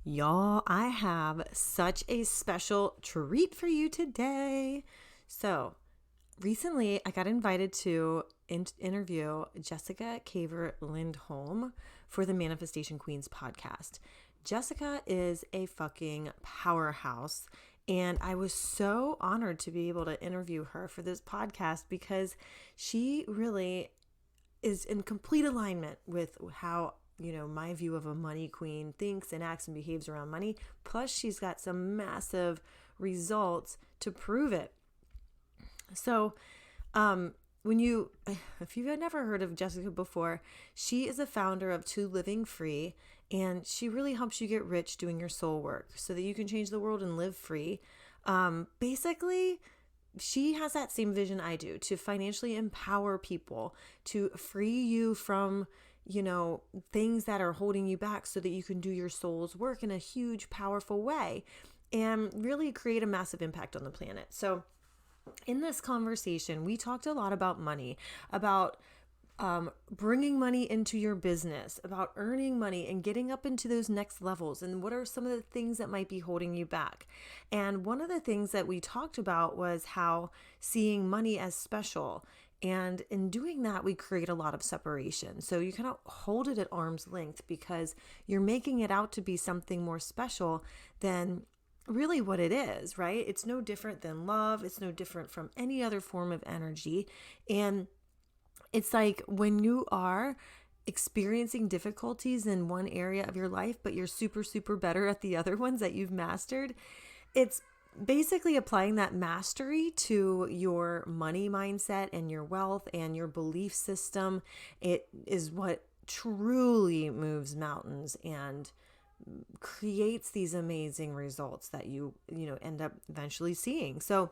Y'all, I have such a special treat for you today. So, recently I got invited to interview Jessica Caver Lindholm for the Manifestation Queens podcast. Jessica is a fucking powerhouse, and I was so honored to be able to interview her for this podcast because she really is in complete alignment with how my view of a money queen thinks and acts and behaves around money. Plus, she's got some massive results to prove it. So, if you've never heard of Jessica before, she is a founder of ToLivingFree, and she really helps you get rich doing your soul work so that you can change the world and live free. Basically, she has that same vision I do, to financially empower people, to free you from things that are holding you back so that you can do your soul's work in a huge, powerful way and really create a massive impact on the planet. So in this conversation, we talked a lot about money, about bringing money into your business, about earning money and getting up into those next levels, and what are some of the things that might be holding you back. And one of the things that we talked about was how seeing money as special. And in doing that, we create a lot of separation. So you kind of hold it at arm's length because you're making it out to be something more special than really what it is, right? It's no different than love. It's no different from any other form of energy. And it's like when you are experiencing difficulties in one area of your life, but you're super, super better at the other ones that you've mastered, it's basically applying that mastery to your money mindset and your wealth and your belief system. It is what truly moves mountains and creates these amazing results that you end up eventually seeing. So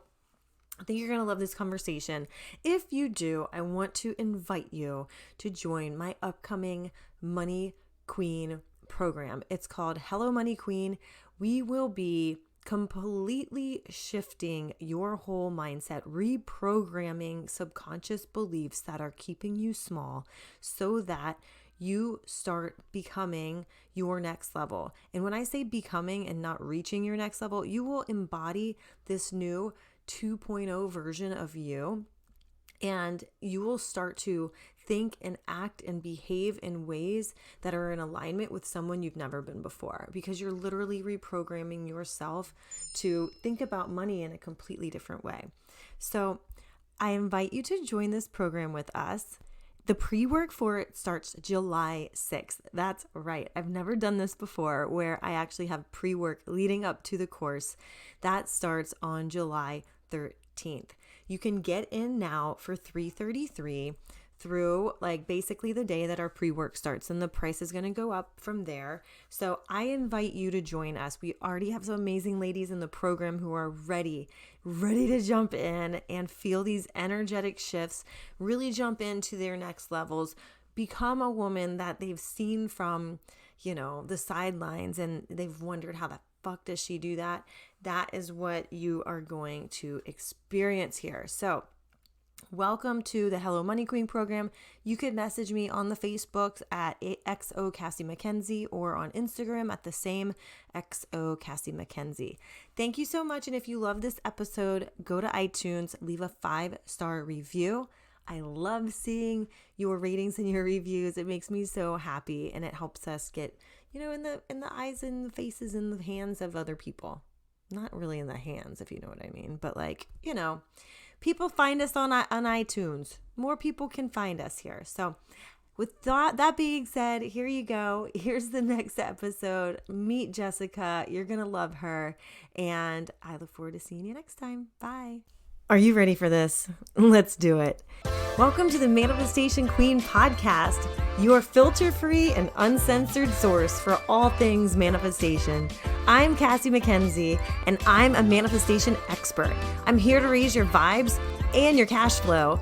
I think you're going to love this conversation. If you do, I want to invite you to join my upcoming Money Queen program. It's called Hello Money Queen. We will be completely shifting your whole mindset, reprogramming subconscious beliefs that are keeping you small so that you start becoming your next level. And when I say becoming and not reaching your next level, you will embody this new 2.0 version of you, and you will start to think and act and behave in ways that are in alignment with someone you've never been before, because you're literally reprogramming yourself to think about money in a completely different way. So I invite you to join this program with us. The pre-work for it starts July 6th. That's right. I've never done this before where I actually have pre-work leading up to the course. That starts on July 13th. You can get in now for $333 through basically the day that our pre-work starts, and the price is going to go up from there. So I invite you to join us. We already have some amazing ladies in the program who are ready to jump in and feel these energetic shifts, really jump into their next levels, become a woman that they've seen from, the sidelines, and they've wondered how the fuck does she do that? That is what you are going to experience here. So welcome to the Hello Money Queen program. You can message me on the Facebooks at XO Cassie McKenzie or on Instagram at the same XO Cassie McKenzie. Thank you so much. And if you love this episode, go to iTunes, leave a 5-star review. I love seeing your ratings and your reviews. It makes me so happy, and it helps us get, in the eyes and the faces and the hands of other people. Not really in the hands, if you know what I mean, but people find us on iTunes. More people can find us here. So with that being said, here you go. Here's the next episode. Meet Jessica. You're going to love her. And I look forward to seeing you next time. Bye. Are you ready for this? Let's do it. Welcome to the Manifestation Queen podcast, your filter-free and uncensored source for all things manifestation. I'm Cassie McKenzie, and I'm a manifestation expert. I'm here to raise your vibes and your cash flow.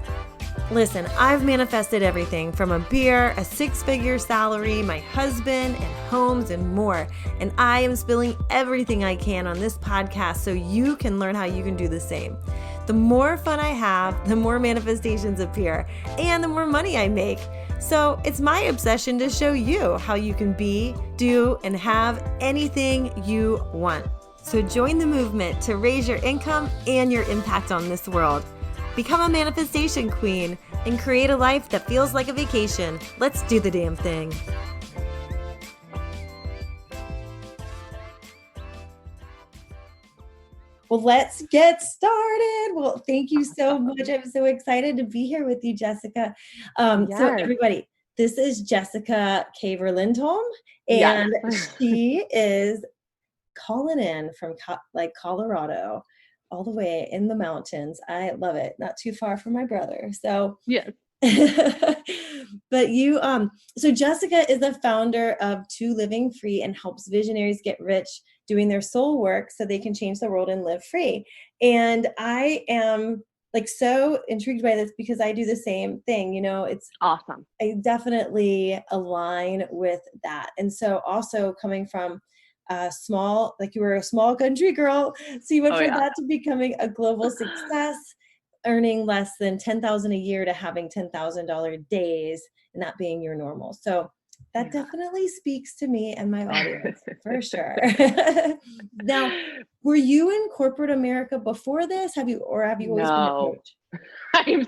Listen, I've manifested everything from a beer, a 6-figure salary, my husband, and homes, and more. And I am spilling everything I can on this podcast so you can learn how you can do the same. The more fun I have, the more manifestations appear, and the more money I make. So it's my obsession to show you how you can be, do, and have anything you want. So join the movement to raise your income and your impact on this world. Become a manifestation queen and create a life that feels like a vacation. Let's do the damn thing. Well, let's get started. Well, thank you so much. I'm so excited to be here with you, Jessica. So everybody, this is Jessica Caver Lindholm, and she is calling in from Colorado, all the way in the mountains. I love it. Not too far from my brother. So yeah. But so Jessica is the founder of ToLivingFree and helps visionaries get rich doing their soul work so they can change the world and live free. And I am so intrigued by this because I do the same thing. It's awesome. I definitely align with that. And so also coming from small, you were a small country girl, so you went from that to becoming a global success, earning less than $10,000 a year to having $10,000 days and that being your normal. So that definitely speaks to me and my audience for sure. Now, were you in corporate America before this? Have you always been a coach? I'm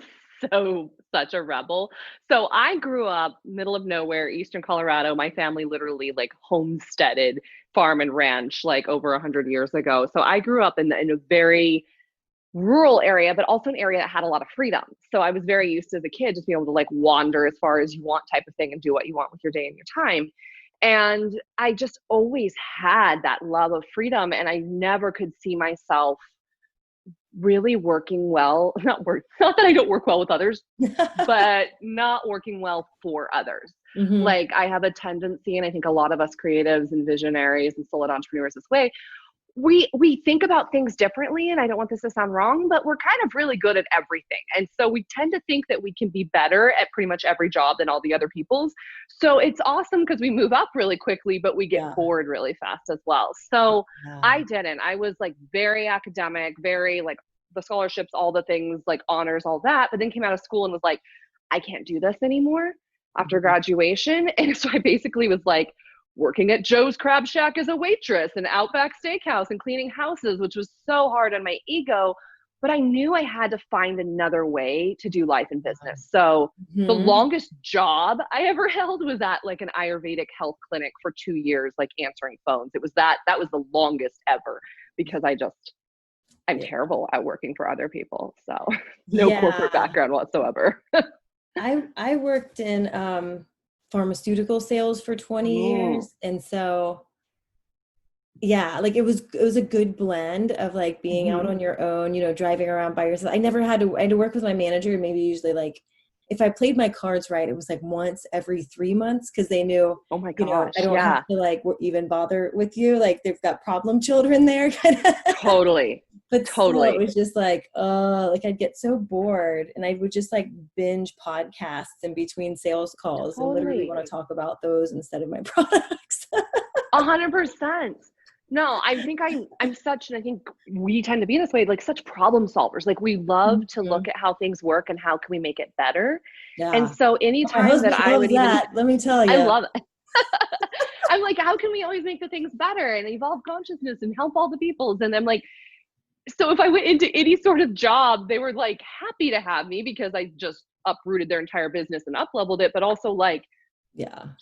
such a rebel. So I grew up middle of nowhere, Eastern Colorado. My family literally homesteaded, farm and ranch over 100 years ago. So I grew up in a very rural area, but also an area that had a lot of freedom. So I was very used to, as a kid, just being able to wander as far as you want type of thing and do what you want with your day and your time. And I just always had that love of freedom, and I never could see myself really working well, not that I don't work well with others, but not working well for others. Mm-hmm. I have a tendency, and I think a lot of us creatives and visionaries and solid entrepreneurs this way, we think about things differently, and I don't want this to sound wrong, but we're kind of really good at everything. And so we tend to think that we can be better at pretty much every job than all the other people's. So it's awesome because we move up really quickly, but we get bored really fast as well. So I didn't. I was very academic, very the scholarships, all the things, honors, all that, but then came out of school and was like, I can't do this anymore after graduation. And so I basically was working at Joe's Crab Shack as a waitress and Outback Steakhouse and cleaning houses, which was so hard on my ego. But I knew I had to find another way to do life and business. So the longest job I ever held was at an Ayurvedic health clinic for 2 years, answering phones. It was that was the longest ever because I'm terrible at working for other people. So no corporate background whatsoever. I worked in pharmaceutical sales for 20 years. And so, it was a good blend of being out on your own, driving around by yourself. I had to work with my manager, maybe usually if I played my cards right, it was once every 3 months because they knew, oh my gosh, I don't have to even bother with you. They've got problem children there. Totally. But totally, it was just I'd get so bored, and I would just binge podcasts in between sales calls and literally want to talk about those instead of my products. 100%. No, I think I'm such, and I think we tend to be this way, such problem solvers. We love to look at how things work and how can we make it better. Yeah. And so anytime that I would let me tell you, I love it. I'm how can we always make the things better and evolve consciousness and help all the peoples? And I'm so if I went into any sort of job, they were happy to have me because I just uprooted their entire business and up-leveled it, but also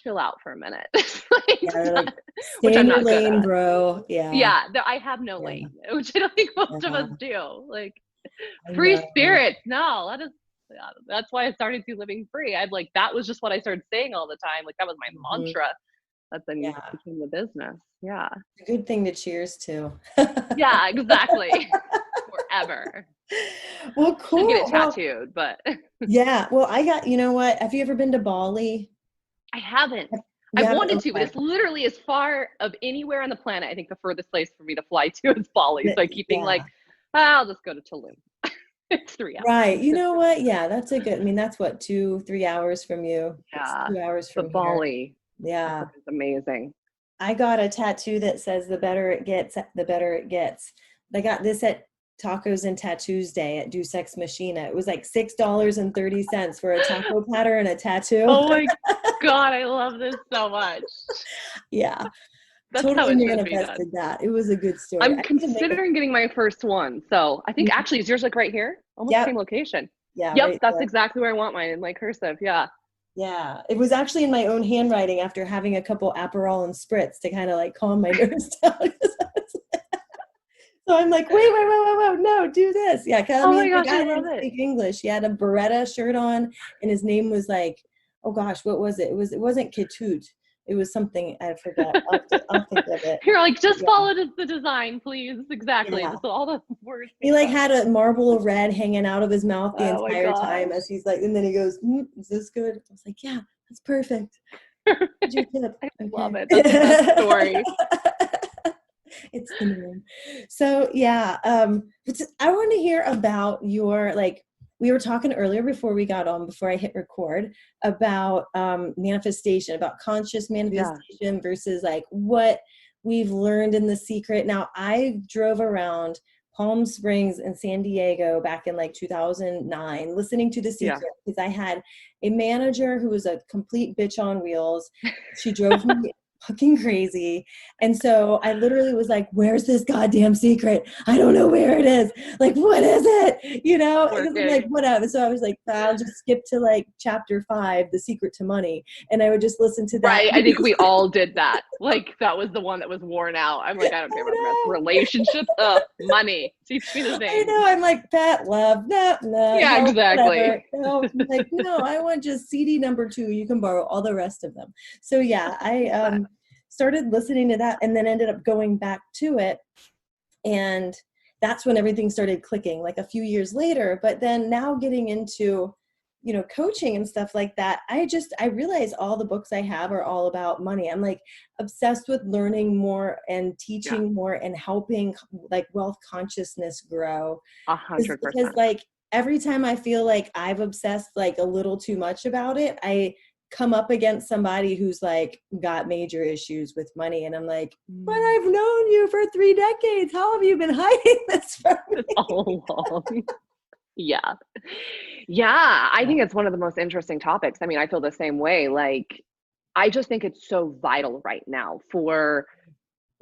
chill out for a minute. Stay in your lane, bro. Yeah, I have no lane, which I don't think most of us do. Free spirits. No, that's why I started Living Free. that was just what I started saying all the time. That was my mantra. That then became the business. Yeah. A good thing to cheers to. Yeah, exactly. Forever. Well, cool. Should get it tattooed, but. Yeah. Well, you know what? Have you ever been to Bali? I haven't. I wanted to, but it's literally as far of anywhere on the planet. I think the furthest place for me to fly to is Bali. So I keep being I'll just go to Tulum. It's 3 hours. Right. You know what? Yeah, that's that's what, 2-3 hours from you. Yeah. It's 2 hours from Bali. Yeah. It's amazing. I got a tattoo that says the better it gets, the better it gets. I got this at tacos and tattoos day at Deus Ex Machina. It was like $6.30 for a taco platter and a tattoo. Oh my God, I love this so much. Yeah, That's how totally it should be manifested done. that. It was a good story. I'm I need to make a considering getting my first one. So I think actually, is yours like right here? Almost yep, same location. yeah, Yep, right that's there. exactly where I want mine in like cursive. Yeah. Yeah, it was actually in my own handwriting after having a couple Aperol and spritz to kind of like calm my nerves down. So I'm like, wait, no, do this. Yeah, because I Oh mean, my the gosh, I guy love didn't it. speak English. He had a Beretta shirt on, and his name was like, oh gosh, what was it? It wasn't Ketut. It was something I forget. I'll think of it. You're like, just Yeah, follow the design, please. Exactly. yeah. Just all the words He make like sense. had a marble of red hanging out of his mouth the Oh my entire time gosh. as he's like, and then he goes, "Is this good?" I was like, "Yeah, that's perfect. Here's your tip." I love Okay. it. That's the best story. It's the norm. So yeah, I want to hear about your like. We were talking earlier before we got on, before I hit record, about manifestation, about conscious Yeah. manifestation versus like what we've learned in The Secret. Now, I drove around Palm Springs and San Diego back in like 2009, listening to The Yeah. Secret because I had a manager who was a complete bitch on wheels. She drove me fucking crazy. And so I literally was like, where's this goddamn secret? I don't know where it is. Like, what is it? You know, because I'm like, Working. whatever. So I was like, I'll just skip to like chapter 5, The Secret to Money. And I would just listen to that. Right. I think we all did that. Like that was the one that was worn out. I'm like, I don't care I about the rest. know. Relationships, money. Teach me the I things. know. I'm like, Pat, love, no, Yeah, health, exactly. whatever. No, I'm like, no, I want just CD number 2. You can borrow all the rest of them. So yeah, I started listening to that and then ended up going back to it. And that's when everything started clicking like a few years later. But then now getting into, coaching and stuff like that, I realize all the books I have are all about money. I'm like obsessed with learning more and Yeah, teaching more and helping like wealth consciousness grow. a Is hundred because percent. like every time I feel like I've obsessed like a little too much about it, I come up against somebody who's like got major issues with money, and I'm like, but Mm. I've known you for 3 decades. How have you been hiding this from It's me? all along. Yeah. Yeah. I Yeah. think it's one of the most interesting topics. I mean, I feel the same way. Like, I just think it's so vital right now for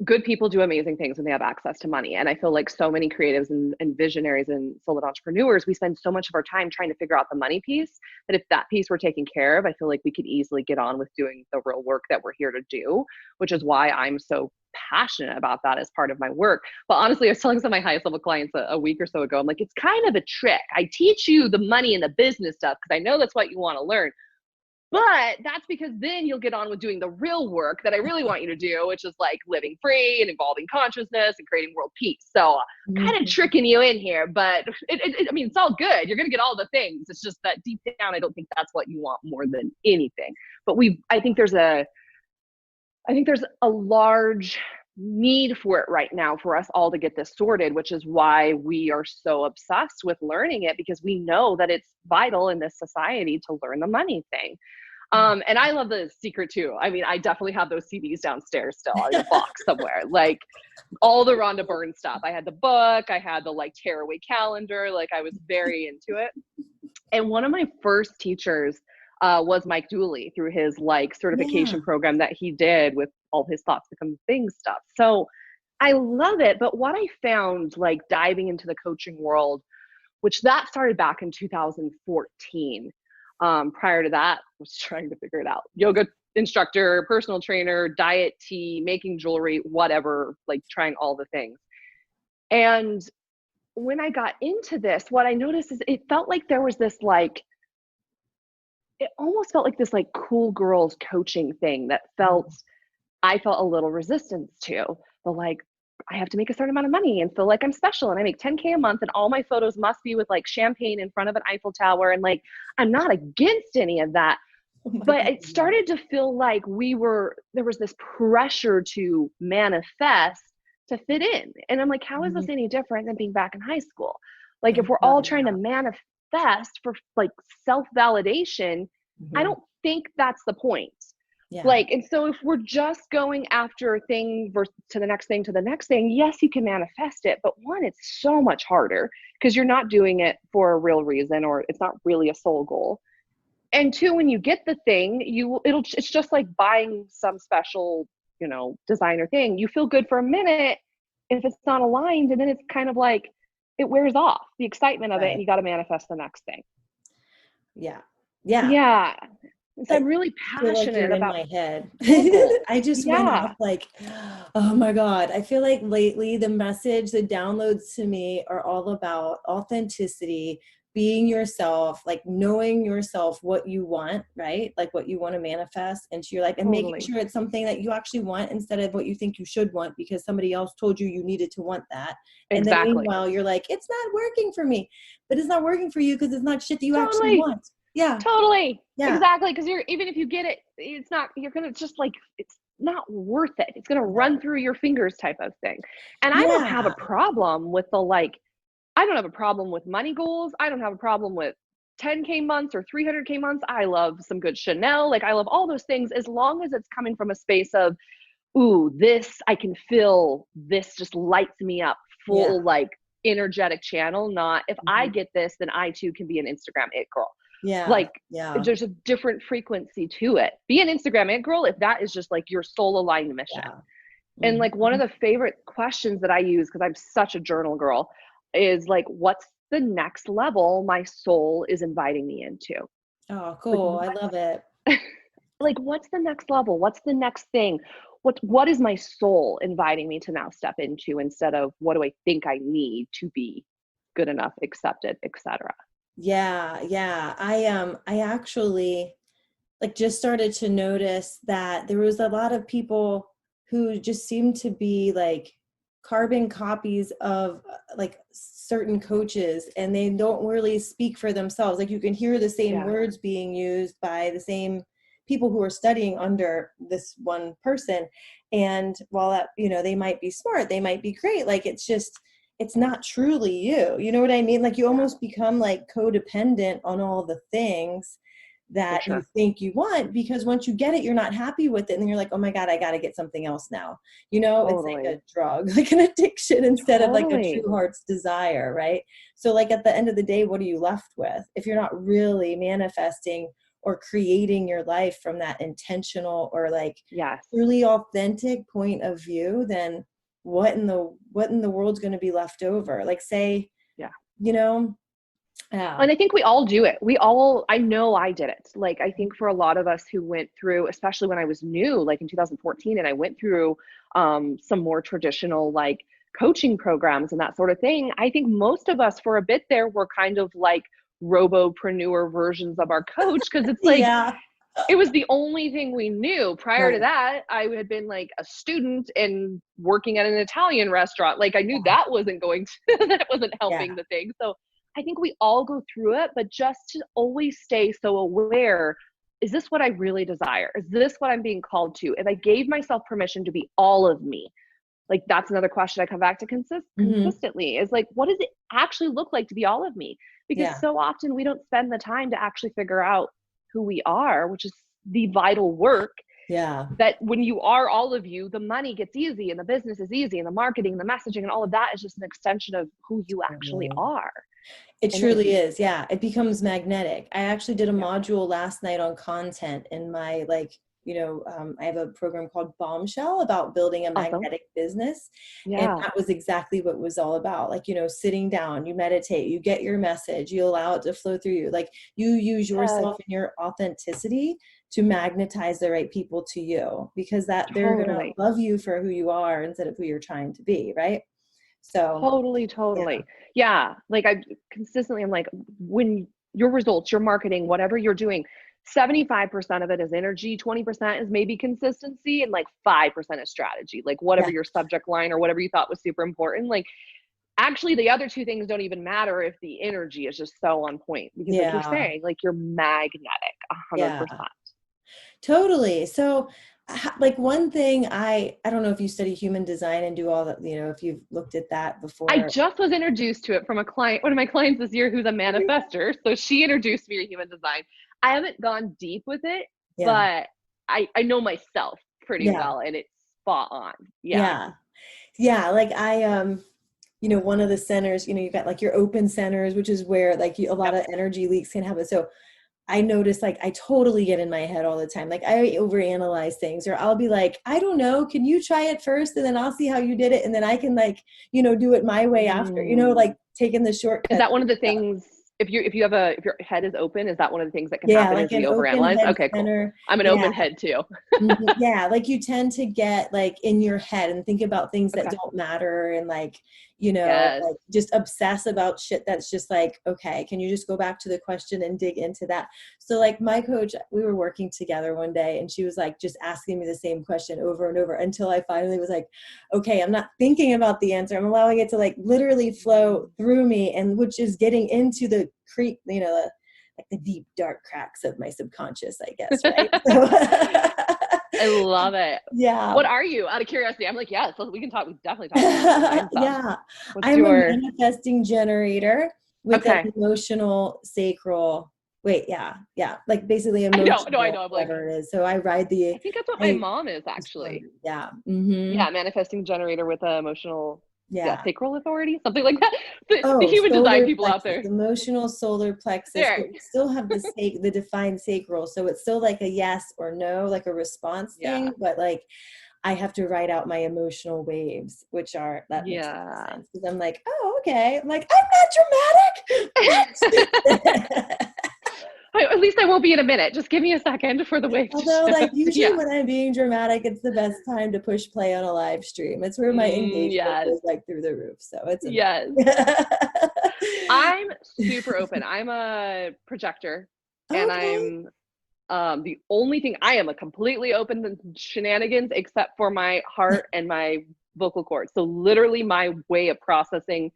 good people do amazing things when they have access to money. And I feel like so many creatives and visionaries and solo entrepreneurs, we spend so much of our time trying to figure out the money piece that if that piece were taken care of, I feel like we could easily get on with doing the real work that we're here to do, which is why I'm so passionate about that as part of my work. But honestly, I was telling some of my highest level clients a week or so ago, I'm like, it's kind of a trick. I teach you the money and the business stuff because I know that's what you want to learn. But that's because then you'll get on with doing the real work that I really want you to do, which is like living free and evolving consciousness and creating world peace. So kind of Mhm. tricking you in here, but I mean, it's all good. You're going to get all the things. It's just that deep down, I don't think that's what you want more than anything. But I think there's a large need for it right now for us all to get this sorted, which is why we are so obsessed with learning it because we know that it's vital in this society to learn the money thing. And I love The Secret too. I mean, I definitely have those CDs downstairs still in a box somewhere, like all the Rhonda Byrne stuff. I had the book, I had the like tearaway calendar, like I was very into it. And one of my first teachers was Mike Dooley through his like Yeah. certification program that he did with all his thoughts become things stuff. So I love it. But what I found like diving into the coaching world, which that started back in 2014. Prior to that, I was trying to figure it out. Yoga instructor, personal trainer, diet tea, making jewelry, whatever, like trying all the things. And when I got into this, what I noticed is it felt like there was this like, it almost felt like this like cool girls coaching thing that I felt a little resistance to. But like, I have to make a certain amount of money and feel like I'm special and I make 10K a month and all my photos must be with like champagne in front of an Eiffel Tower. And like, I'm not against any of that. Oh my But God. it started to feel like there was this pressure to manifest to fit in. And I'm like, how is this Mhm. any different than being back in high school? Like, Oh if my we're all God, trying to yeah. manifest for like self validation, I Mhm. don't think that's the point. Yeah. Like, and so if we're just going after a thing versus to the next thing to the next thing, yes, you can manifest it, but one, it's so much harder because you're not doing it for a real reason, or it's not really a soul goal. And two, when you get the thing, it's just like buying some special, designer thing. You feel good for a minute if it's not aligned, and then it's kind of like it wears off the excitement of it, and Right. you got to manifest the next thing. Yeah. Yeah. Yeah. So I'm I really feel like passionate you're in about my head. soul goals. I just went Yeah. off like, oh my God. I feel like lately the downloads to me are all about authenticity, being yourself, like knowing yourself, what you want, right? Like what you want to manifest into your life, and making Totally. sure it's something that you actually want instead of what you think you should want because somebody else told you you needed to want that. And then Exactly. meanwhile, you're like, it's not working for me, but it's not working for you because it's not shit that you actually Totally. want. Yeah. Totally. Yeah. Exactly. Because even if you get it, it's not, you're going to just like, it's not worth it. It's going to run through your fingers type of thing. And I don't have a Yeah. problem with I don't have a problem with money goals. I don't have a problem with 10K months or 300K months. I love some good Chanel. Like, I love all those things as long as it's coming from a space of, ooh, this, I can feel this just lights me up, Yeah. full like energetic channel. Not if I Mhm. get this, then I too can be an Instagram it girl. Yeah. Like, Yeah. there's a different frequency to it. Be an Instagram it girl if that is just like your soul aligned mission. Yeah. And like one of Mhm. the favorite questions that I use, because I'm such a journal girl, is like, what's the next level my soul is inviting me into? Oh, Like, cool. I love it. like, what's the next level? What's the next thing? What is my soul inviting me to now step into, instead of what do I think I need to be good enough, accepted, etc. Yeah. Yeah. I actually like just started to notice that there was a lot of people who just seemed to be like carbon copies of like certain coaches, and they don't really speak for themselves. Like you can hear the same Yeah. words being used by the same people who are studying under this one person, and while that, they might be smart, they might be great, like it's not truly you. You know what I mean? Like you Yeah, almost become like codependent on all the things for that you sure. think you want, because once you get it, you're not happy with it. And then you're like, oh my God, I got to get something else now. It's like Totally. a drug, like an addiction instead of like a Totally. true heart's desire, right? So like at the end of the day, what are you left with? If you're not really manifesting or creating your life from that intentional or like Yes. truly authentic point of view, then what in the world's going to be left over? Like say, Yeah. you know, yeah. And I think we all do it. I know I did it. Like, I think for a lot of us who went through, especially when I was new, like in 2014, and I went through some more traditional, like, coaching programs and that sort of thing, I think most of us for a bit there were kind of like robopreneur versions of our coach, because it's like, Yeah. it was the only thing we knew. Prior to Right. that, I had been like a student and working at an Italian restaurant. Like, I knew that wasn't going to, that wasn't Yeah. helping the thing. So I think we all go through it, but just to always stay so aware, is this what I really desire? Is this what I'm being called to? If I gave myself permission to be all of me, like, that's another question I come back to Hmm. consistently, is like, what does it actually look like to be all of me? Because Yeah. so often we don't spend the time to actually figure out who we are, which is the vital work. Yeah. That when you are all of you, the money gets easy and the business is easy and the marketing and the messaging and all of that is just an extension of who you actually Totally. are. It And then if truly you, is. Yeah. It becomes magnetic. I actually did a yeah, module last night on content in my I have a program called Bombshell about building a awesome. magnetic business. And Yeah. that was exactly what it was all about. Like, sitting down, you meditate, you get your message, you allow it to flow through you. Like you use Yes, yourself and your authenticity to magnetize the right people to you, because that they're going to totally. love you for who you are instead of who you're trying to be. Right. So, Totally, yeah. totally. Yeah. Like, I'm like, when your results, your marketing, whatever you're doing, 75% of it is energy, 20% is maybe consistency, and like 5% is strategy. Like, whatever Yeah. your subject line or whatever you thought was super important. Like, actually, the other two things don't even matter if the energy is just so on point. Because, like you're Yeah. saying, like, you're magnetic, Yeah. 100%. Totally. So, like one thing, I don't know if you study human design and do all that, if you've looked at that I before. just was introduced to it from one of my clients this year who's a manifester. So she introduced me to human design. I haven't gone deep with it, Yeah. but I know myself pretty Yeah. well, and it's spot on. Yeah. Yeah. Yeah. Like you know, one of the centers, you know, you got like your open centers, which is where like a lot Yep. of energy leaks can happen. So I notice like I totally get in my head all the time. Like I overanalyze things, or I'll be like, I don't know, can you try it first and then I'll see how you did it and then I can like, you know, do it my way after, you know, Mm. like taking the Is shortcut that one of the stuff. things, if your head is open, is that one of the things that can Yeah, happen, is like we an open overanalyze? head Okay, cool. center. I'm an Yeah. open head too. Yeah, like you tend to get like in your head and think about things that Okay. don't matter and like, you know, Yes. like just obsess about shit that's just like, okay, can you just go back to the question and dig into that? So like my coach, we were working together one day and she was like just asking me the same question over and over until I finally was like, okay, I'm not thinking about the answer. I'm allowing it to like literally flow through me, and which is getting into the you know, like the deep dark cracks of my subconscious, I guess, right? So I love it. yeah. What are you? Out of curiosity, I'm like, yeah, so we can talk. We definitely talk about human design some. Yeah. What's I'm a your? manifesting generator with an Okay. emotional sacral. Wait, yeah. Yeah. Like basically I know. No, I emotional, know. I'm like, whatever it is. So I ride the, I think that's what my I mom is just actually. wonder. Yeah. Mm-hmm. Yeah, manifesting generator with a emotional, yeah, Yeah. sacral authority, something like that. The Oh, human design solar people out plexus, there. emotional solar plexus, There. but we still have the defined sacral. So it's still like a yes or no, like a response Yeah. thing, but like I have to write out my emotional waves, which are, that makes a lot of Yeah. sense because I'm like, oh, okay. I'm like, I'm not dramatic. What? At least I won't be in a minute. Just give me a second for the waves to Although, like, shift. usually Yeah. when I'm being dramatic, it's the best time to push play on a live stream. It's where my engagement Yes. goes like through the roof. So it's Yes. annoying. I'm super open. I'm a projector, and Okay. I'm the only thing, I am a completely open to shenanigans except for my heart and my vocal cords. So literally my way of processing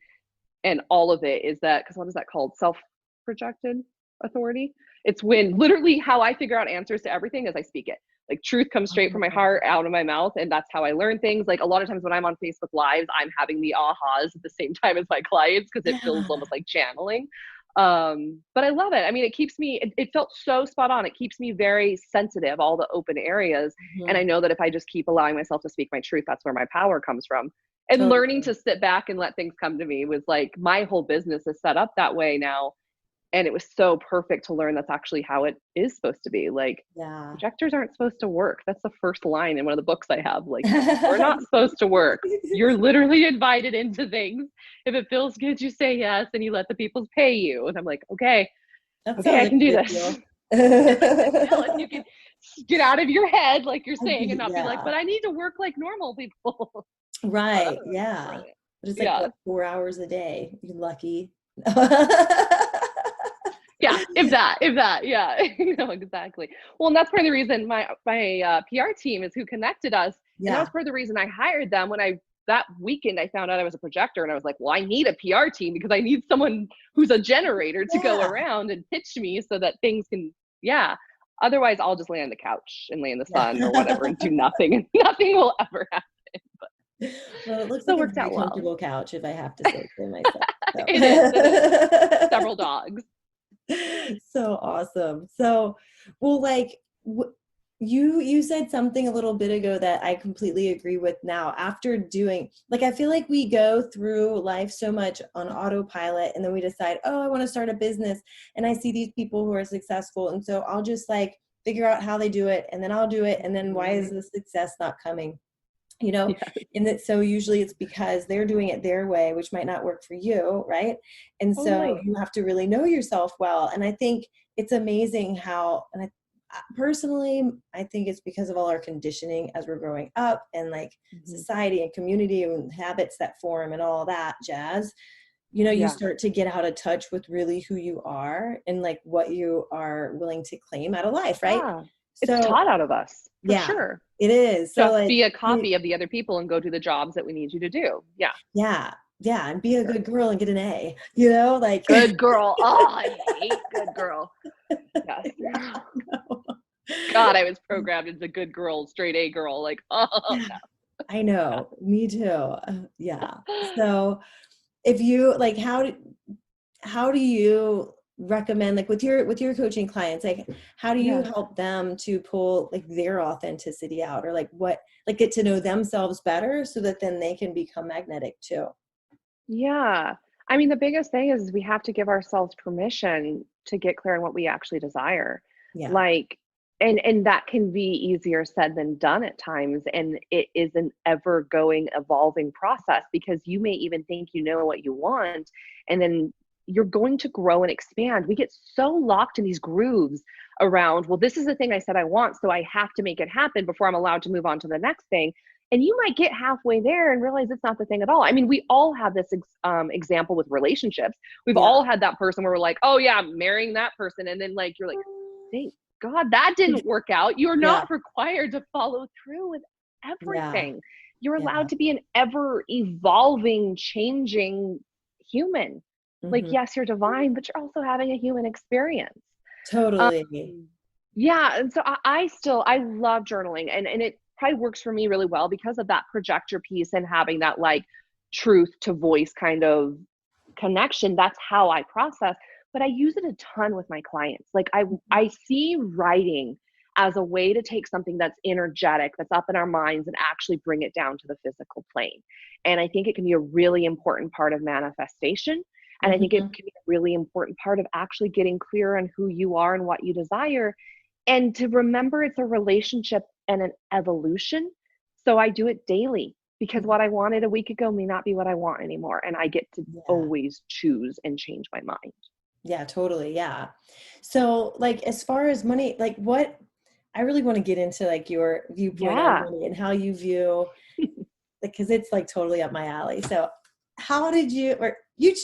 and all of it is that, because what is that called? Self-projected authority. It's when literally how I figure out answers to everything is I speak it. Like truth comes straight from my heart out of my mouth, and that's how I learn things. Like a lot of times when I'm on Facebook Lives, I'm having the ahas at the same time as my clients because it feels Yeah. almost like channeling. But I love it. I mean, it keeps me, it felt so spot on. It keeps me very sensitive, all the open areas. And I Mhm. know that if I just keep allowing myself to speak my truth, that's where my power comes from. And learning Totally. to sit back and let things come to me was like, my whole business is set up that way now. And it was so perfect to learn that's actually how it is supposed to be. Like, Yeah. projectors aren't supposed to work. That's the first line in one of the books I have. Like, we're not supposed to work. You're literally invited into things. If it feels good, you say yes and you let the people pay you. And I'm like, okay, That okay, sounds I like can a do good this. deal. If you can get out of your head, like you're saying, and not be like, Yeah. but I need to work like normal people. But Right. otherwise, it's Yeah. brilliant. But it's like Yeah. what, 4 hours a day? You're lucky. Yeah, if that, yeah, no, exactly. Well, and that's part of the reason my PR team is who connected us, and that was Yeah. part of the reason I hired them. When I that weekend I found out I was a projector, and I was like, well, I need a PR team because I need someone who's a generator to go Yeah. around and pitch me so that things can, yeah. Otherwise, I'll just lay on the couch and lay in the sun or Yeah. whatever and do nothing, and nothing will ever happen. But Well, it looks like still a worked very out well. comfortable couch, if I have to say so myself. So. It is. It is. Several dogs. So awesome. So, well, like you said something a little bit ago that I completely agree with now. After doing, like, I feel like we go through life so much on autopilot, and then we decide, oh, I want to start a business, and I see these people who are successful, and so I'll just like figure out how they do it, and then I'll do it, and then why is Mhm. the success not coming? You know, Yeah. and that, so usually it's because they're doing it their way, which might not work for you, right? And so Totally. you have to really know yourself well. And I think it's amazing how, and personally, I think it's because of all our conditioning as we're growing up, and like Mhm. society and community and habits that form and all that jazz. You know, you Yeah. start to get out of touch with really who you are and like what you are willing to claim out of life, right? Yeah. It's So taught out of us for yeah, sure. it is. So Just like be a copy of the other people and go do the jobs that we need you to do. Yeah. yeah, yeah, and For be a sure. good girl and get an A, you know, like Good girl. Oh, I hate good girl. Yes. yeah, no. God, I was programmed as a good girl, straight A girl. Like, oh Yeah, no. I Yeah. know, me too. Yeah. So if you like, how do you recommend, like with your coaching clients, like how do you Yeah. help them to pull like their authenticity out, or like what, like get to know themselves better so that then they can become magnetic too? Yeah. I mean, the biggest thing is we have to give ourselves permission to get clear on what we actually desire. Yeah. Like, and that can be easier said than done at times. And it is an ever going, evolving process because you may even think you know what you want, and then you're going to grow and expand. We get so locked in these grooves around, well, this is the thing I said I want, so I have to make it happen before I'm allowed to move on to the next thing. And you might get halfway there and realize it's not the thing at all. I mean, we all have this example with relationships. We've Yeah. all had that person where we're like, oh yeah, I'm marrying that person. And then like, you're like, thank God that didn't work out. You're Yeah. not required to follow through with Yeah. everything. You're Yeah. allowed to be an ever evolving, changing human. Like, Hmm. yes, you're divine, but you're also having a human experience. Um, Totally. yeah, and so I love journaling, and it probably works for me really well because of that projector piece and having that like truth to voice kind of connection. That's how I process, but I use it a ton with my clients. Like I see writing as a way to take something that's energetic, that's up in our minds, and actually bring it down to the physical plane. And I think it can be a really important part of manifestation. And I think it Hmm. can be a really important part of actually getting clear on who you are and what you desire, and to remember it's a relationship and an evolution. So I do it daily because what I wanted a week ago may not be what I want anymore. And I get to Yeah. always choose and change my mind. Yeah, totally. Yeah. So like as far as money, like what, I really want to get into like your viewpoint on Yeah. money and how you view, like, because it's like totally up my alley. So how did you, or you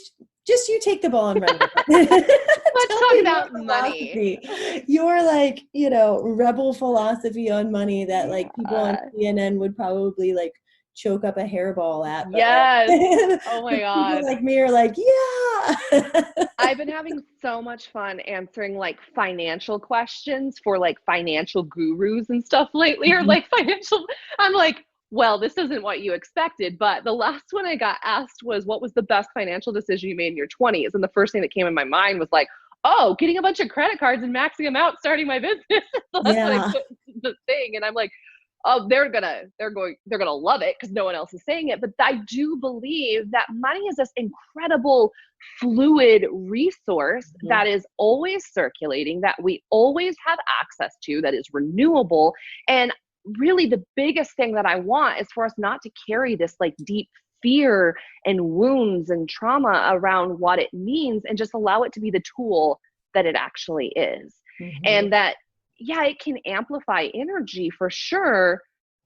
just you take the ball and run with it. Let's Tell talk me your about money. philosophy, your like, rebel philosophy on money that like people on Yeah. CNN would probably like choke up a hairball at, but Yes. like Oh my but people God. like me are like, yeah. I've been having so much fun answering like financial questions for like financial gurus and stuff lately, or like financial. I'm like, well, this isn't what you expected. But the last one I got asked was, what was the best financial decision you made in your 20s? And the first thing that came in my mind was like, oh, getting a bunch of credit cards and maxing them out, starting my business. So that's what I Yeah. put the thing. And I'm like, oh, they're gonna love it because no one else is saying it. But I do believe that money is this incredible fluid resource Mhm. that is always circulating, that we always have access to, that is renewable. And really the biggest thing that I want is for us not to carry this like deep fear and wounds and trauma around what it means, and just allow it to be the tool that it actually is. Mhm. And that, yeah, it can amplify energy for sure.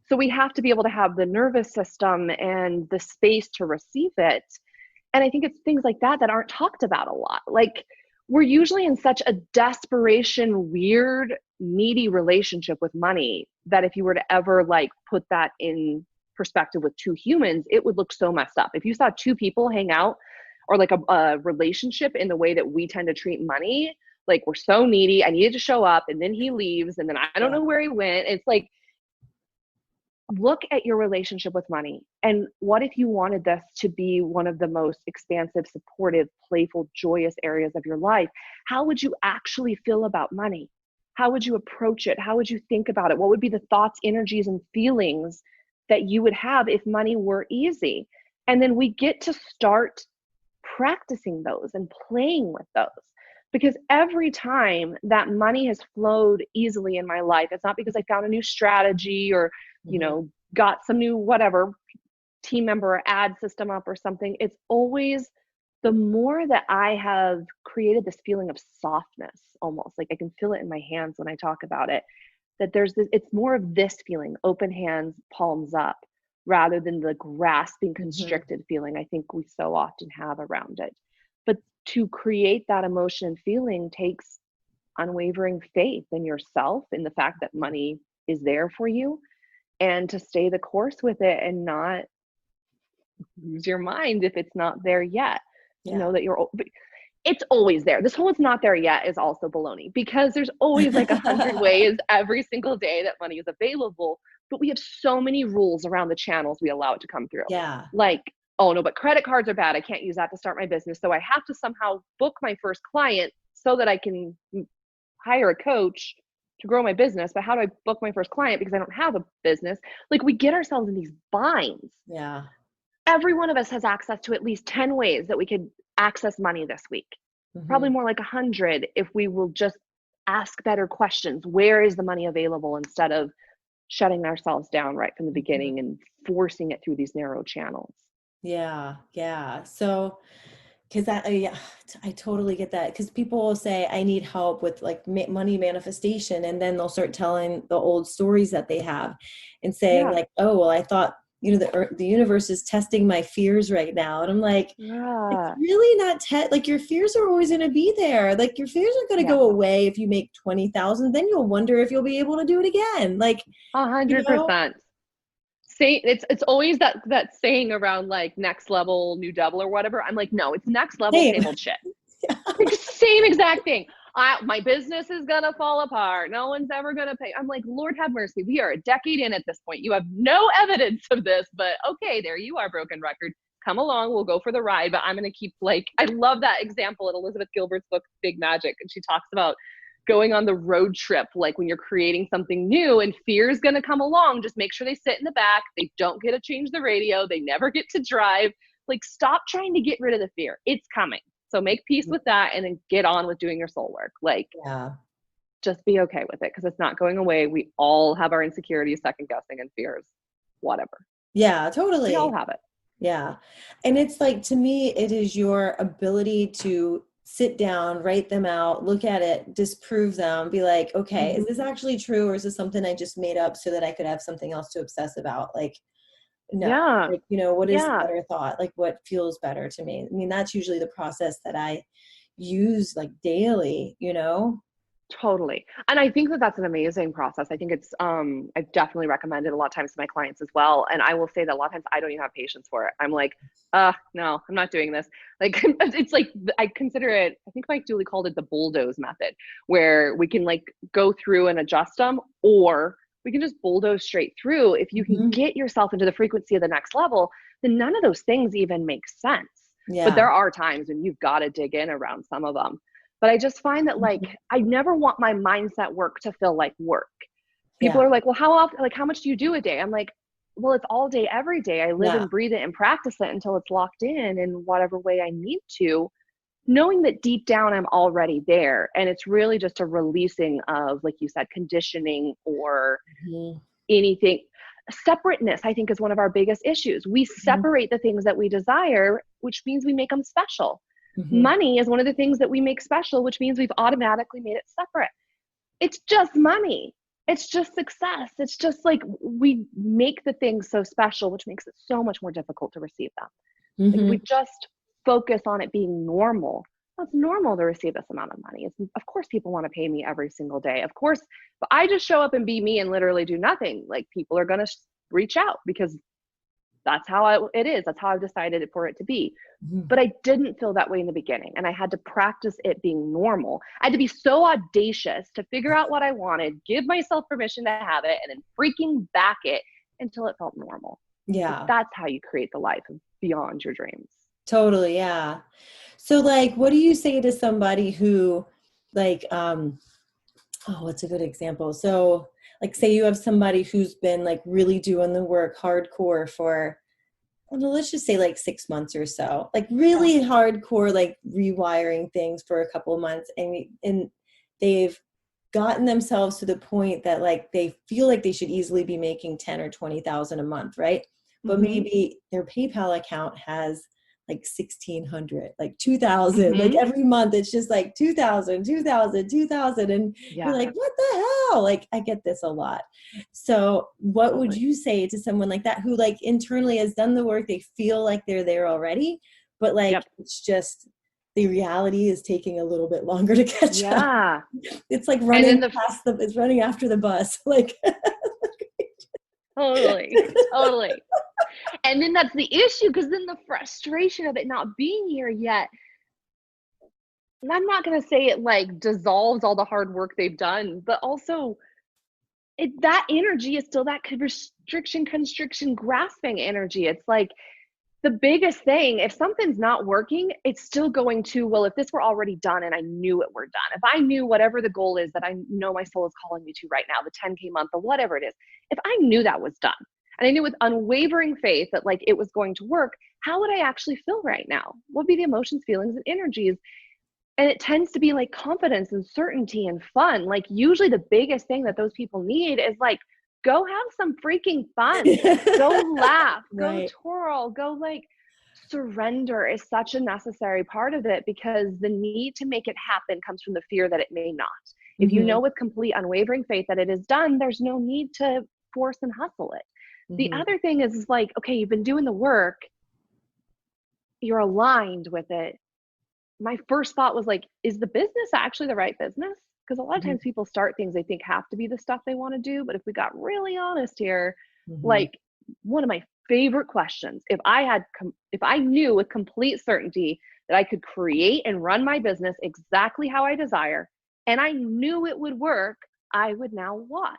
So we have to be able to have the nervous system and the space to receive it. And I think it's things like that that aren't talked about a lot. Like, we're usually in such a desperation, weird, needy relationship with money that if you were to ever like put that in perspective with two humans, it would look so messed up. If you saw two people hang out, or like a relationship in the way that we tend to treat money, like we're so needy, I needed to show up and then he leaves and then I don't Yeah. know where he went. It's like, look at your relationship with money. And what if you wanted this to be one of the most expansive, supportive, playful, joyous areas of your life? How would you actually feel about money? How would you approach it? How would you think about it? What would be the thoughts, energies, and feelings that you would have if money were easy? And then we get to start practicing those and playing with those. Because every time that money has flowed easily in my life, it's not because I found a new strategy or, Mhm. got some new whatever team member or ad system up or something. It's always the more that I have created this feeling of softness, almost like I can feel it in my hands when I talk about it, that there's this, it's more of this feeling, open hands, palms up, rather than the grasping, Mhm. constricted feeling I think we so often have around it. But to create that emotion and feeling takes unwavering faith in yourself, in the fact that money is there for you, and to stay the course with it and not lose your mind if it's not there yet. To Yeah. know that it's always there. This whole "it's not there yet" is also baloney, because there's always like 100 ways every single day that money is available. But we have so many rules around the channels we allow it to come through. Yeah. Like, oh no, but credit cards are bad. I can't use that to start my business. So I have to somehow book my first client so that I can hire a coach to grow my business, but how do I book my first client because I don't have a business? Like, we get ourselves in these binds. Yeah. Every one of us has access to at least 10 ways that we could access money this week. Probably Hmm. more like 100 if we will just ask better questions. Where is the money available, instead of shutting ourselves down right from the beginning and forcing it through these narrow channels? Yeah. Yeah. So, because yeah, I totally get that. Because people will say, I need help with like money manifestation. And then they'll start telling the old stories that they have and saying, Yeah. like, oh, well, I thought, the universe is testing my fears right now. And I'm like, it's Yeah. really not like your fears are always going to be there. Like your fears are going to Yeah. go away if you make 20,000, then you'll wonder if you'll be able to do it again. Like, A you hundred know, percent. Say it's always that saying around like next level, new double or whatever. I'm like, no, it's next level, same. same old shit. Like, same exact thing. My business is gonna fall apart. No one's ever gonna pay. I'm like, Lord have mercy. We are a decade in at this point. You have no evidence of this, but okay, there you are, broken record. Come along, we'll go for the ride. But I'm gonna keep, like, I love that example in Elizabeth Gilbert's book, Big Magic, and she talks about going on the road trip, like when you're creating something new and fear is gonna come along. Just make sure they sit in the back. They don't get to change the radio. They never get to drive. Like, stop trying to get rid of the fear. It's coming. So make peace with that and then get on with doing your soul work. Like, Yeah. just be okay with it because it's not going away. We all have our insecurities, second guessing, and fears, whatever. Yeah, We all totally. have it. Yeah. And it's like, to me, it is your ability to sit down, write them out, look at it, disprove them, be like, okay, is Mm-hmm. this actually true? Or is this something I just made up so that I could have something else to obsess about? Like, no, Yeah. like, what is the Yeah. better thought? Like, what feels better to me? I mean, that's usually the process that I use like daily. Totally. And I think that that's an amazing process. I think it's, I've definitely recommended a lot of times to my clients as well. And I will say that a lot of times I don't even have patience for it. I'm like, no, I'm not doing this. Like, it's like, I consider it, I think Mike Dooley called it the bulldoze method, where we can like go through and adjust them, or we can just bulldoze straight through. If you can Hmm. get yourself into the frequency of the next level, then none of those things even make sense. But Yeah. there are times when you've got to dig in around some of them. But I just find that, like, Mhm. I never want my mindset work to feel like work. People Yeah. are like, well, how often, like, how much do you do a day? I'm like, well, it's all day, every day. I live Yeah. and breathe it and practice it until it's locked in whatever way I need to, knowing that deep down I'm already there. And it's really just a releasing of, like you said, conditioning or Mhm. anything. Separateness, I think, is one of our biggest issues. We Mhm. separate the things that we desire, which means we make them special. Mhm. Money is one of the things that we make special, which means we've automatically made it separate. It's just money. It's just success. It's just like we make the things so special, which makes it so much more difficult to receive them. Like, if we Mhm. just focus on it being normal, well, it's normal to receive this amount of money. Of course, people want to pay me every single day. Of course, but I just show up and be me and literally do nothing. Like, people are going to reach out because that's how it is. That's how I've decided for it to be. Mhm. But I didn't feel that way in the beginning. And I had to practice it being normal. I had to be so audacious to figure out what I wanted, give myself permission to have it, and then freaking back it until it felt normal. Like, Yeah. that's how you create the life beyond your dreams. Totally. Yeah. So like, what do you say to somebody who like, oh, what's a good example? So like, say you have somebody who's been like really doing the work hardcore for, well, let's just say like 6 months or so, like Yeah. really hardcore, like rewiring things for a couple of months, and they've gotten themselves to the point that like they feel like they should easily be making 10 or 20,000 a month, right? But Mm-hmm. maybe their PayPal account has like 1,600, like 2,000, like Mm-hmm. every month it's just like 2,000, 2,000, 2,000, and you're Yeah. like, what the hell? Like, I get this a lot. So what would Totally. you say to someone like that who like internally has done the work, they feel like they're there already, but like Yep. it's just the reality is taking a little bit longer to catch up. Yeah. It's like And running then it's running after the bus. Like, totally, totally. And then that's the issue, because then the frustration of it not being here yet, and I'm not going to say it like dissolves all the hard work they've done, but also that energy is still that constriction, grasping energy. It's like, the biggest thing, if something's not working, it's still going to, well, if this were already done and I knew it were done, if I knew whatever the goal is that I know my soul is calling me to right now, the 10K month or whatever it is, if I knew that was done and I knew with unwavering faith that like it was going to work, how would I actually feel right now? What would be the emotions, feelings, and energies? And it tends to be like confidence and certainty and fun. Like usually the biggest thing that those people need is like, go have some freaking fun, go laugh, go Right. twirl, go like surrender is such a necessary part of it, because the need to make it happen comes from the fear that it may not. If you know with complete unwavering faith that it is done, there's no need to force and hustle it. The other thing is like, okay, you've been doing the work, you're aligned with it. My first thought was like, is the business actually the right business? Because a lot of times people start things they think have to be the stuff they want to do. But if we got really honest here, like one of my favorite questions, if I knew with complete certainty that I could create and run my business exactly how I desire, and I knew it would work, I would now what?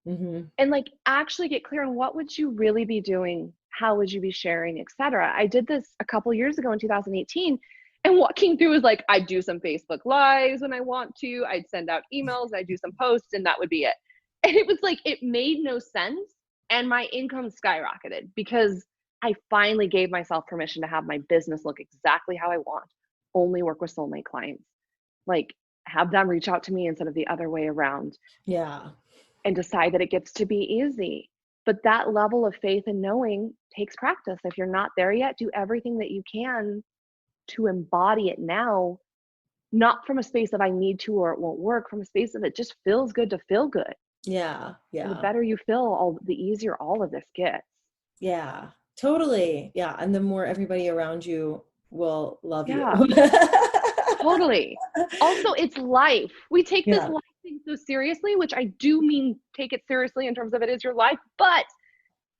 And like actually get clear on what would you really be doing? How would you be sharing, etc. I did this a couple years ago in 2018. And walking through is like, I'd do some Facebook Lives when I want to, I'd send out emails, I'd do some posts, and that would be it. And it was like, it made no sense. And my income skyrocketed because I finally gave myself permission to have my business look exactly how I want, only work with soulmate clients, like have them reach out to me instead of the other way around. Yeah. And decide that it gets to be easy. But that level of faith and knowing takes practice. If you're not there yet, do everything that you can to embody it now, not from a space of I need to or it won't work, from a space of it just feels good to feel good. Yeah. And the better you feel, the easier all of this gets. Yeah, totally. Yeah. And the more everybody around you will love you. Totally. Also, it's life. We take this Yeah. life thing so seriously, which I do mean take it seriously in terms of it is your life, but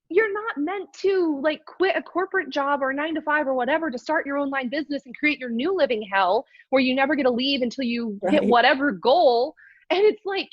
you're not meant to like quit a corporate job or 9 to 5 or whatever to start your online business and create your new living hell where you never get to leave until you hit whatever goal. And it's like,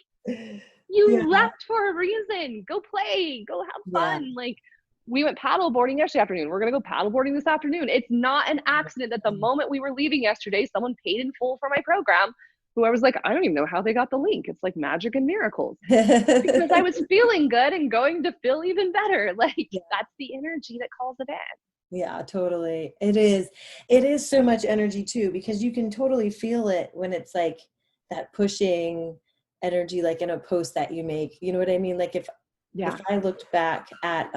you left for a reason. Go play, go have fun. Like we went paddleboarding yesterday afternoon. We're going to go paddleboarding this afternoon. It's not an accident that the moment we were leaving yesterday, someone paid in full for my program. Who I was like, I don't even know how they got the link. It's like magic and miracles. Because I was feeling good and going to feel even better. Like that's the energy that calls it in. Yeah, totally. It is so much energy too, because you can totally feel it when it's like that pushing energy, like in a post that you make, you know what I mean? Like if I looked back at,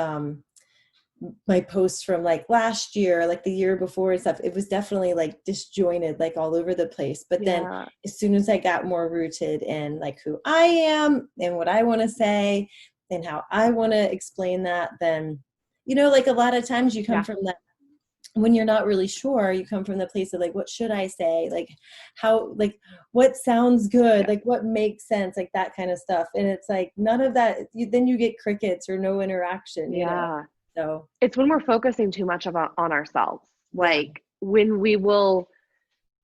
my posts from like last year, like the year before and stuff, it was definitely like disjointed, like all over the place. But then as soon as I got more rooted in like who I am and what I want to say and how I want to explain that, then, you know, like a lot of times you come from that, when you're not really sure, you come from the place of like, what should I say? Like how, like what sounds good? Like what makes sense? Like that kind of stuff. And it's like, none of that, then you get crickets or no interaction, you know? So it's when we're focusing too much on ourselves. Like when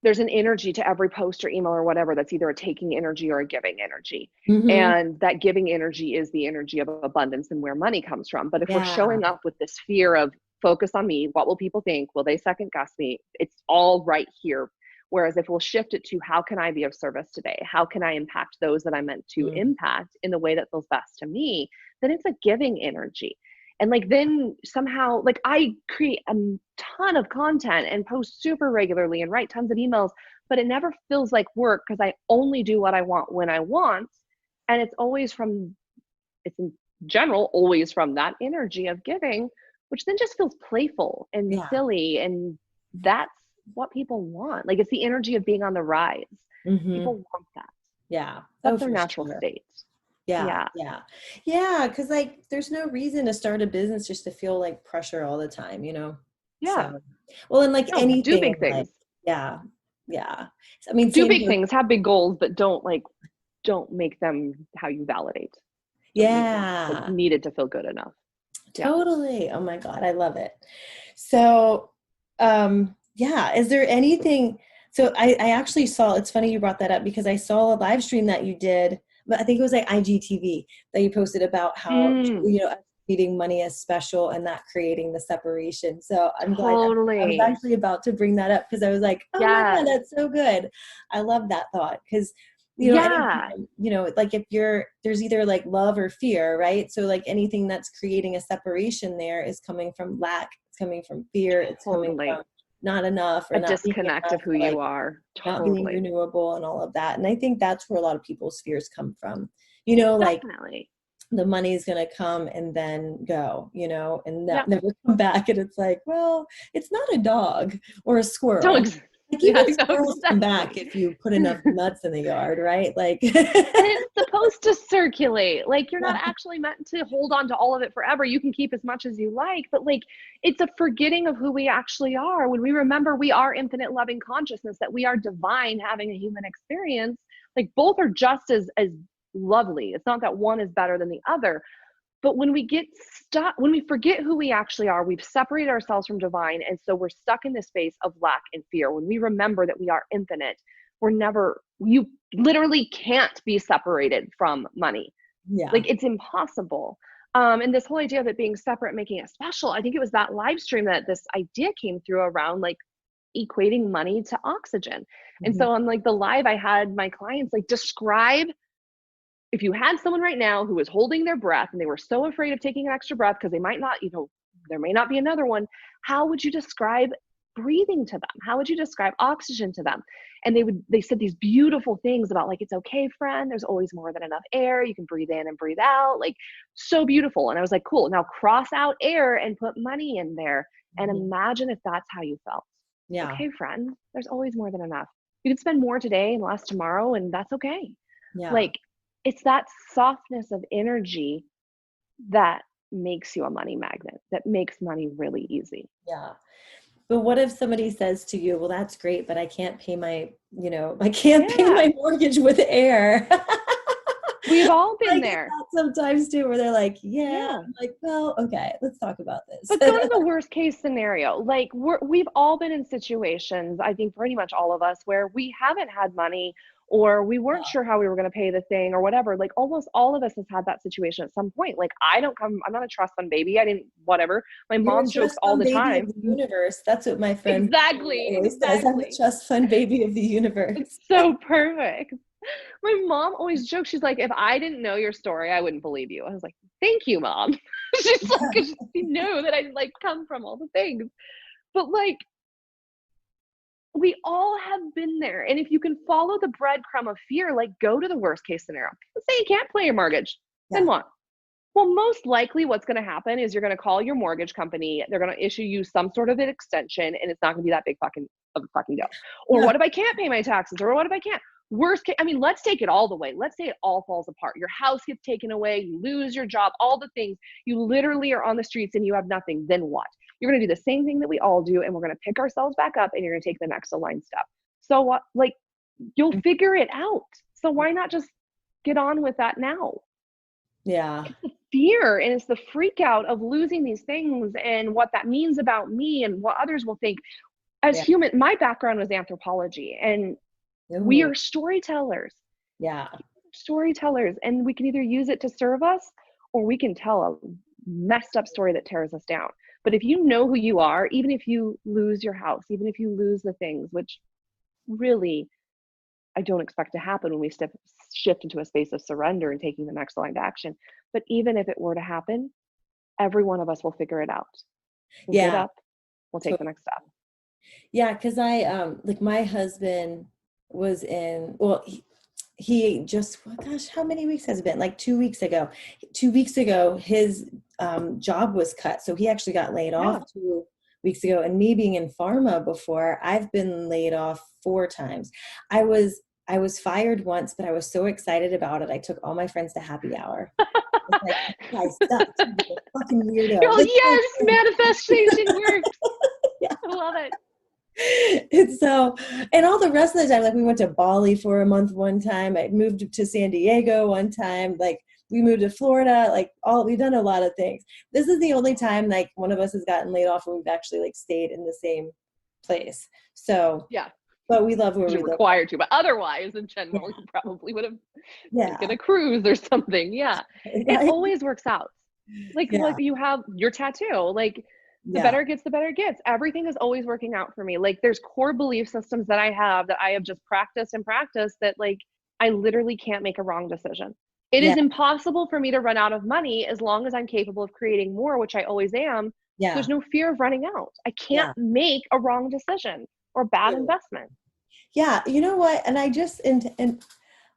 there's an energy to every post or email or whatever that's either a taking energy or a giving energy. And that giving energy is the energy of abundance and where money comes from. But if we're showing up with this fear of focus on me, what will people think? Will they second guess me? It's all right here. Whereas if we'll shift it to how can I be of service today? How can I impact those that I'm meant to impact in the way that feels best to me? Then it's a giving energy. And like, then somehow, like I create a ton of content and post super regularly and write tons of emails, but it never feels like work because I only do what I want when I want. And it's in general, always from that energy of giving, which then just feels playful and silly. And that's what people want. Like it's the energy of being on the rise. People want that. Yeah. That's their natural state. Yeah. Cause like there's no reason to start a business just to feel like pressure all the time, you know? So, well, and like anything, do big things. Like, I mean, do big things, have big goals, but don't make them how you validate. It's needed to feel good enough. Totally. Oh my God. I love it. So, is there anything, so I actually saw, it's funny you brought that up because I saw a live stream that you did, but I think it was like IGTV that you posted about how, you know, treating money as special and not creating the separation. So I'm glad I was Totally. actually about to bring that up because I was like, oh my God, Yes. that's so good. I love that thought because, Yeah. anytime, like if there's either like love or fear, right? So like anything that's creating a separation there is coming from lack, it's coming from fear, it's coming from Totally. not enough or A not being disconnect enough of who or you like are. not being Totally. renewable and all of that. And I think that's where a lot of people's fears come from. Like Definitely. the money's going to come and then go, and Yep. never come back. And it's like, well, it's not a dog or a No, squirrel. Like yeah, even no, squirrels come back if you put enough exactly. nuts in the yard, right? Like, And it's supposed to circulate. Like, you're not yeah, actually meant to hold on to all of it forever. You can keep as much as you like, but like, it's a forgetting of who we actually are. When we remember we are infinite loving consciousness, that we are divine having a human experience, like both are just as lovely. It's not that one is better than the other. But when we get stuck, when we forget who we actually are, we've separated ourselves from divine. And so we're stuck in this space of lack and fear. When we remember that we are infinite, you literally can't be separated from money. yeah, Like, it's impossible. And this whole idea of it being separate, making it special, I think it was that live stream that this idea came through around, like, equating money to oxygen. And mhm, so on, like, the live, I had my clients like describe, if you had someone right now who was holding their breath and they were so afraid of taking an extra breath because they might not, there may not be another one, how would you describe breathing to them? How would you describe oxygen to them? And they said these beautiful things about, like, it's okay, friend, there's always more than enough air, you can breathe in and breathe out, like, so beautiful. And I was like, cool, now cross out air and put money in there and mhm. imagine if that's how you felt. Yeah, Okay, friend, there's always more than enough. You can spend more today and less tomorrow, and that's okay. yeah, Like, it's that softness of energy that makes you a money magnet, that makes money really easy. yeah. But what if somebody says to you, well, that's great, but I can't pay I can't pay Yeah, my mortgage with air. we've all I been get there. that sometimes too, where they're like, yeah, Yeah. I'm like, well, okay, let's talk about this. But go to the worst case scenario. Like, we've all been in situations, I think pretty much all of us, where we haven't had money, or we weren't Yeah. sure how we were going to pay the thing or whatever. Like, almost all of us has had that situation at some point. Like, I'm not a trust fund baby. I didn't, whatever. My You're mom a jokes trust all fund the baby of time. the universe. That's what my friend Exactly, always says. I'm a exactly. trust fund baby of the universe. It's so perfect. My mom always jokes, she's like, if I didn't know your story, I wouldn't believe you. I was like, thank you, mom. She's like, because she knew that I like come from all the things. But like, we all have been there. And if you can follow the breadcrumb of fear, like, go to the worst case scenario. Let's say you can't pay your mortgage. Then Yeah. what? Well, most likely what's going to happen is you're going to call your mortgage company. They're going to issue you some sort of an extension, and it's not going to be that big of a fucking deal. Or Yeah. what if I can't pay my taxes? Or what if I can't? Worst case, I mean, let's take it all the way. Let's say it all falls apart. Your house gets taken away. You lose your job, all the things. You literally are on the streets and you have nothing. Then what? You're going to do the same thing that we all do, and we're going to pick ourselves back up, and you're going to take the next aligned step. So what? Like, you'll figure it out. So why not just get on with that now? Yeah. Fear, and it's the freak out of losing these things and what that means about me and what others will think. As Yeah. human, my background was anthropology, and we Ooh, are yeah. storytellers, and we can either use it to serve us, or we can tell a messed up story that tears us down. But if you know who you are, even if you lose your house, even if you lose the things, which really I don't expect to happen when we shift into a space of surrender and taking the next aligned action. But even if it were to happen, every one of us will figure it out. We'll get Yeah. up, we'll take the next step. Yeah, because I like my husband was well, he just, oh gosh, how many weeks has it been? Like 2 weeks ago. 2 weeks ago, his job was cut. So he actually got laid off Yeah. 2 weeks ago. And me being in pharma before, I've been laid off 4 times. I was fired once, but I was so excited about it. I took all my friends to happy hour. It's like, I sucked. You're a fucking You're weirdo. all, This is yes, manifestation works. yeah. I love it. And so, and all the rest of the time, like we went to Bali for a month one time. I moved to San Diego one time. Like we moved to Florida. Like we've done a lot of things. This is the only time like one of us has gotten laid off and we've actually like stayed in the same place. So, Yeah, but we love where you're we live. required to. But otherwise, in Yeah, general, you probably would have taken yeah, a cruise or something. Yeah, it right. always works out. Like you have your tattoo, like the Yeah. better it gets, the better it gets. Everything is always working out for me. Like there's core belief systems that I have just practiced and practiced that like I literally can't make a wrong decision. It Yeah. is impossible for me to run out of money as long as I'm capable of creating more, which I always am. Yeah. There's no fear of running out. I can't Yeah. make a wrong decision or bad investment. Yeah. You know what? And and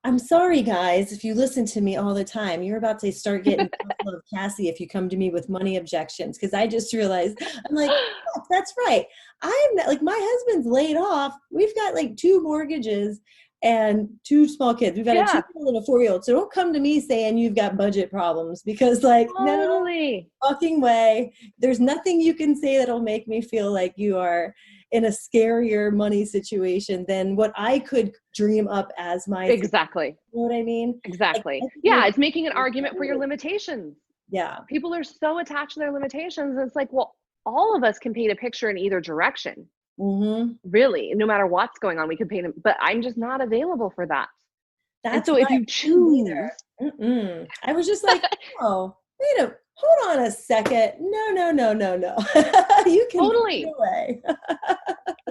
I'm sorry, guys, if you listen to me all the time, you're about to start getting More of Cassie if you come to me with money objections. Because I just realized, I'm like, "Yeah, that's right. I'm not, like, my husband's laid off. We've got like 2 mortgages and 2 small kids. We've got a Yeah, 2-year-old and a 4-year-old. So don't come to me saying you've got budget problems because, like, no totally. fucking way. There's nothing you can say that'll make me feel like you are in a scarier money situation than what I could dream up as my situation. Exactly. You know what I mean? Like, Exactly. I think Yeah, it's making an argument for your we're- limitations. yeah. People are so attached to their limitations. It's like, well, all of us can paint a picture in either direction, Mm-hmm. really. No matter what's going on, we can paint it, but I'm just not available for that. And That's so if right. you Me choose, neither. Mm-mm. I was just like, oh, hold on a second. No, no, no, no, no. You can put it totally, away.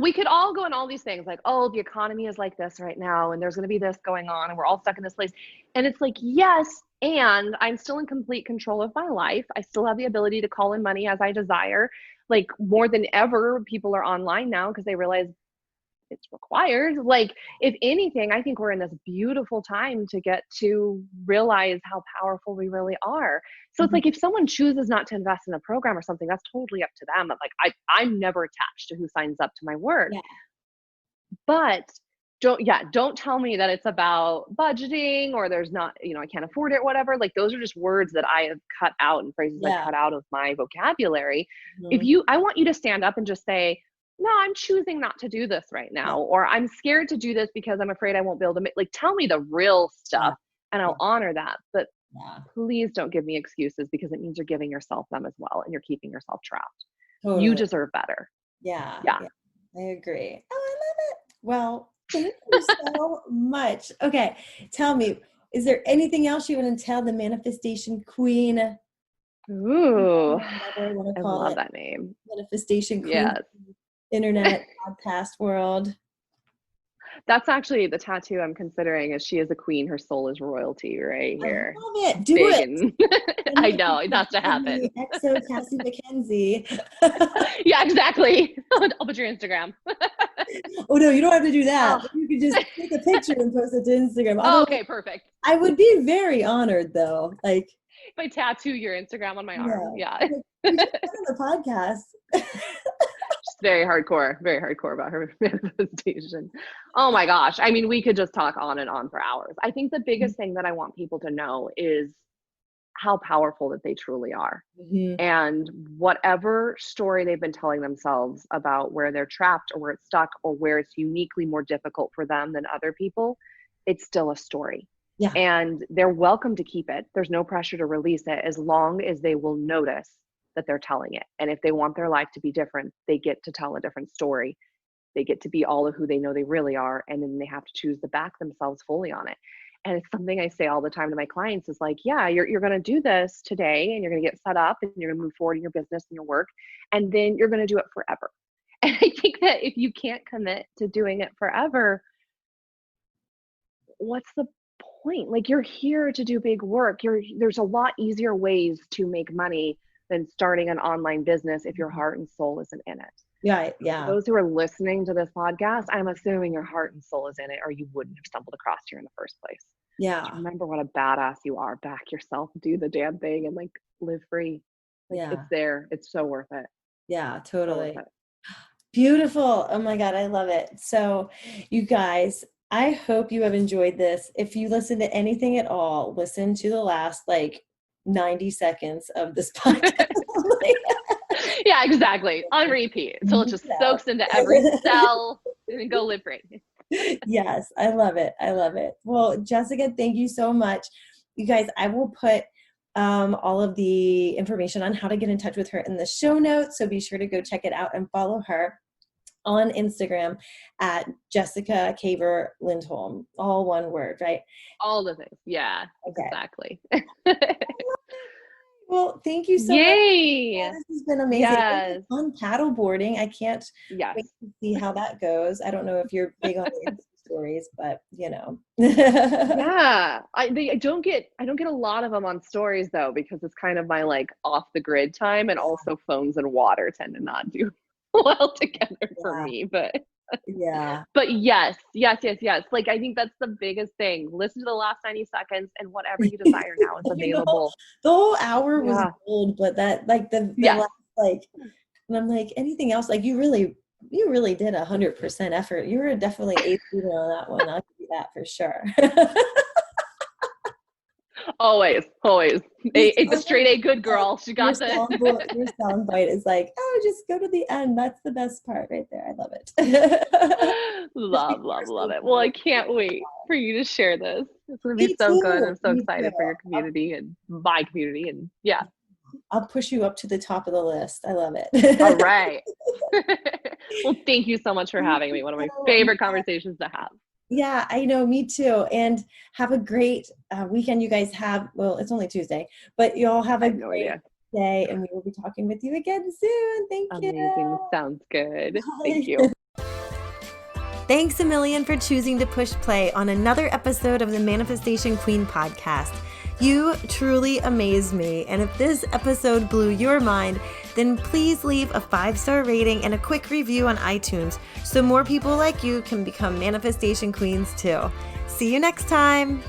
we could all go in all these things like, oh, the economy is like this right now, and there's going to be this going on, and we're all stuck in this place. And it's like, yes, and I'm still in complete control of my life. I still have the ability to call in money as I desire. Like more than ever, people are online now because they realize it's required. Like, if anything, I think we're in this beautiful time to get to realize how powerful we really are. So it's Mhm. like if someone chooses not to invest in a program or something, that's totally up to them. Like I'm never attached to who signs up to my work. Yeah. But don't tell me that it's about budgeting or there's not, I can't afford it or whatever. Like those are just words that I have cut out and phrases I've Yeah. cut out of my vocabulary. Mhm. I want you to stand up and just say, no, I'm choosing not to do this right Yeah. now, or I'm scared to do this because I'm afraid I won't be able to make, like, tell me the real Yeah. stuff and I'll honor that. But Yeah. please don't give me excuses because it means you're giving yourself them as well and you're keeping yourself trapped. You Totally. deserve better. Yeah. Yeah. Yeah. I agree. Oh, I love it. Well, thank you so much. Okay. Tell me, is there anything else you want to tell the manifestation queen? Ooh, Whatever you want to I call love it. that name. Manifestation queen, Yes. internet, podcast world. That's actually the tattoo I'm considering is she is a queen, her soul is royalty right I here. love it. Do Big it. and And I you know it can has to tag happen. me, XO Cassie McKenzie. Yeah, exactly. I'll put your Instagram. Oh no, you don't have to do that. Oh, You can just take a picture and post it to Instagram. oh, Otherwise, okay, perfect. I would be very honored though. Like, If I tattoo your Instagram on my arm, yeah. yeah. Like, we just done on the podcast. She's very hardcore about her manifestation. Oh my gosh. I mean, we could just talk on and on for hours. I think the biggest thing that I want people to know is how powerful that they truly are. Mhm. And whatever story they've been telling themselves about where they're trapped or where it's stuck or where it's uniquely more difficult for them than other people, it's still a story. Yeah. And they're welcome to keep it. There's no pressure to release it as long as they will notice that they're telling it. And if they want their life to be different, they get to tell a different story. They get to be all of who they know they really are. And then they have to choose to back themselves fully on it. And it's something I say all the time to my clients is like, yeah, you're going to do this today and you're going to get set up and you're going to move forward in your business and your work. And then you're going to do it forever. And I think that if you can't commit to doing it forever, what's the point? Like you're here to do big work. There's a lot easier ways to make money than starting an online business if your heart and soul isn't in it. Yeah. For Yeah. those who are listening to this podcast, I'm assuming your heart and soul is in it, or you wouldn't have stumbled across here in the first place. Yeah. Just remember what a badass you are. Back yourself, do the damn thing, and like live free. Like Yeah. it's there. It's so worth it. Yeah. So worth Totally. it. Beautiful. Oh my God, I love it. So, you guys, I hope you have enjoyed this. If you listen to anything at all, listen to the last like 90 seconds of this podcast. Yeah, exactly. On repeat. So it just soaks into every cell and then go live free. Yes, I love it. I love it. Well, Jessica, thank you so much. You guys, I will put all of the information on how to get in touch with her in the show notes. So be sure to go check it out and follow her on Instagram at Jessica Caver Lindholm. All one word, right? All the things. Yeah, Okay. exactly. Well, thank you so much. Yeah, Yay. this has been amazing. It Yes. was fun paddle boarding. I can't wait Yes. to see how that goes. I don't know if you're big on the Insta stories, but Yeah. I don't get a lot of them on stories though, because it's kind of my like off the grid time, and also phones and water tend to not do well together for Yeah, me. But yeah. yes, yes, yes, yes. Like I think that's the biggest thing. Listen to the last 90 seconds, and whatever you desire now is You know, available. the whole hour was Yeah. gold, but that like the Yes. last like, and I'm like, anything else? Like you really did 100% effort. You were definitely a student on that one. I'll give you that for sure. Always, always. It's a straight A good girl. She Your got the your sound bite is like, oh, just go to the end. That's the best part right there. I love it. love, love, love it. Well, I can't wait for you to share this. It's gonna be Me so good. too. I'm so Me too. excited for your community and my community. And yeah. I'll push you up to the top of the list. I love All it. right. Well, thank you so much for having me. One of my So, favorite conversations to have. yeah, I know. Me too. And have a great weekend. You guys have, well, it's only Tuesday, but you all have I a have no great idea. day. And we will be talking with you again soon. Thank you. Amazing. Sounds good. Thank Bye. you. Thanks a million for choosing to push play on another episode of the Manifestation Queen podcast. You truly amaze me, and if this episode blew your mind, then please leave a 5-star rating and a quick review on iTunes so more people like you can become manifestation queens too. See you next time.